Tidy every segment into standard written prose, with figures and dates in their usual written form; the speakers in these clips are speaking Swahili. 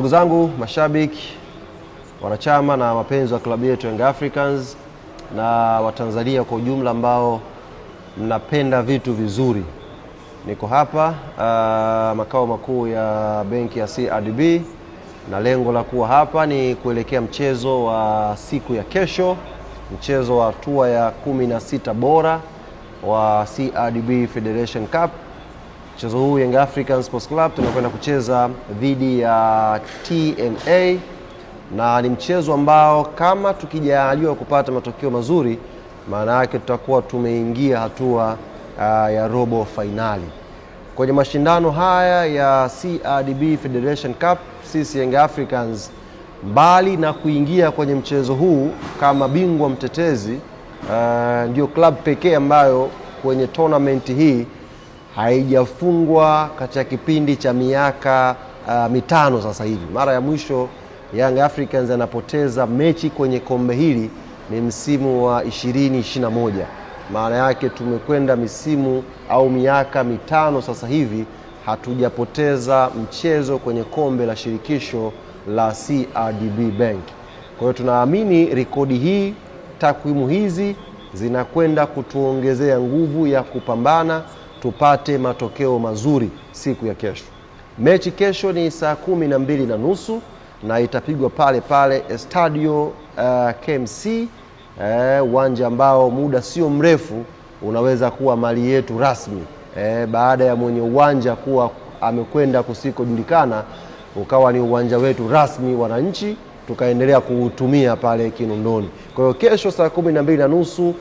Ndugu zangu mashabiki, wanachama na wapenzi wa klabu yetu Young Africans na Watanzania kwa ujumla ambao mnapenda vitu vizuri, niko hapa makao makuu ya benki ya CRDB, na lengo la kuwa hapa ni kuelekea mchezo wa siku ya kesho, mchezo wa hatua ya 16 bora wa CRDB Federation Cup. Mchezo huu Young African Sports Club tunakwenda kucheza dhidi ya TMA, na ni mchezo ambao kama tukijaliwa kupata matokeo mazuri, maana yake tutakuwa tumeingia hatua ya robo finali. Kwenye mashindano haya ya CRDB Federation Cup, sisi Young Africans mbali na kuingia kwenye mchezo huu kama bingwa mtetezi, ndio club pekee ambayo kwenye tournament hii haijafungwa katika kipindi cha miaka 5 sasa hivi. Mara ya mwisho Young Africans anapoteza mechi kwenye kombe hili ni msimu wa 2021. Maana yake tumekwenda misimu au miaka 5 sasa hivi hatujapoteza mchezo kwenye kombe la shirikisho la CRDB Bank. Kwa hiyo tunaamini rekodi hii, takwimu hizi zinakwenda kutuongezea nguvu ya kupambana tupate matokeo mazuri siku ya kesho. Mechi kesho ni saa 12:30 na itapigwa pale pale Estadio KMC, uwanja ambao muda sio mrefu unaweza kuwa mali yetu rasmi. Baada ya mwenye uwanja kuwa amekwenda kusikojulikana, ukawa ni uwanja wetu rasmi wananchi, tukaendelea kuutumia pale Kinondoni. Kwa hiyo kesho saa 12:30,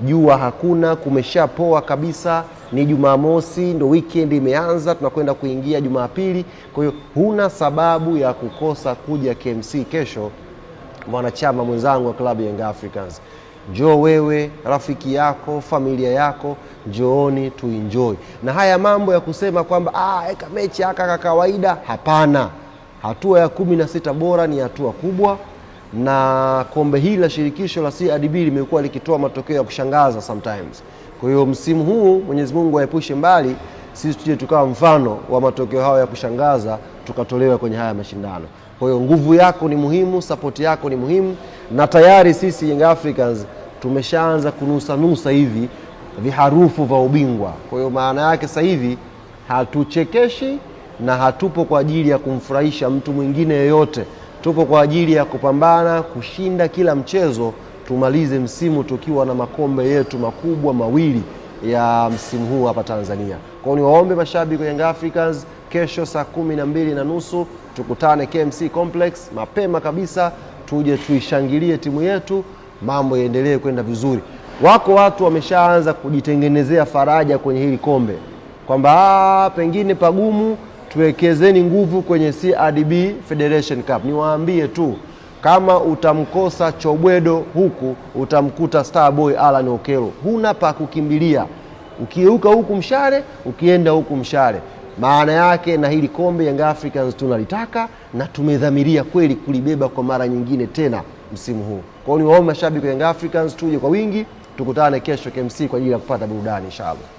jua hakuna, kumeshapoa kabisa. Ni Jumamosi, ndo weekend imeanza, tunakwenda kuingia Jumapili. Kwa hiyo huna sababu ya kukosa kuja KMC kesho, mwanachama mwenzangu wa klabu Young Africans. Njoo wewe, rafiki yako, familia yako, njooni tuenjoy. Na haya mambo ya kusema kwamba eka mechi aka kawaida, hapana. Hatua ya 16 bora ni hatua kubwa, na kombe hili la shirikisho la CRDB limekuwa likitoa matokeo ya kushangaza sometimes. Kwa hiyo msimu huu Mwenyezi Mungu aepushe mbali sisi tuje tukawa mfano wa matokeo hayo ya kushangaza tukatolewa kwenye haya mashindano. Kwa hiyo nguvu yako ni muhimu, support yako ni muhimu, na tayari sisi Young Africans tumeshaanza kunusa hivi viharufu vya ubingwa. Kwa hiyo maana yake sasa hivi hatuchekeshi na hatupo kwa ajili ya kumfurahisha mtu mwingine yeyote. Tupo kwa ajili ya kupambana kushinda kila mchezo, tumalize msimu tukiwa na makombe yetu makubwa mawili ya msimu huu hapa Tanzania. Kwa hiyo niwaombe mashabiki wa Young Africans, kesho saa 12:30 tukutane KMC Complex mapema kabisa, tuje tuishangilie timu yetu, mambo yaendelee kwenda vizuri. Wako watu wameshaanza kujitengenezea faraja kwenye hili kombe kwamba pengine pagumu, tuwekezeni nguvu kwenye CRDB Federation Cup. Niwaambie tu, kama utamkosa Chobwedo huku utamkuta Starboy Alan Okello. Huna pa kukimbilia, ukieuka huku mshale, ukienda huku mshale. Maana yake na hili kombe Young Africans tunalitaka na tumedhamiria kweli kulibeba kwa mara nyingine tena msimu huu. Kwa hiyo niwaombe mashabiki wa Young Africans tuje kwa wingi, tukutane kesho KMC kwa ajili ya kupata burudani inshallah.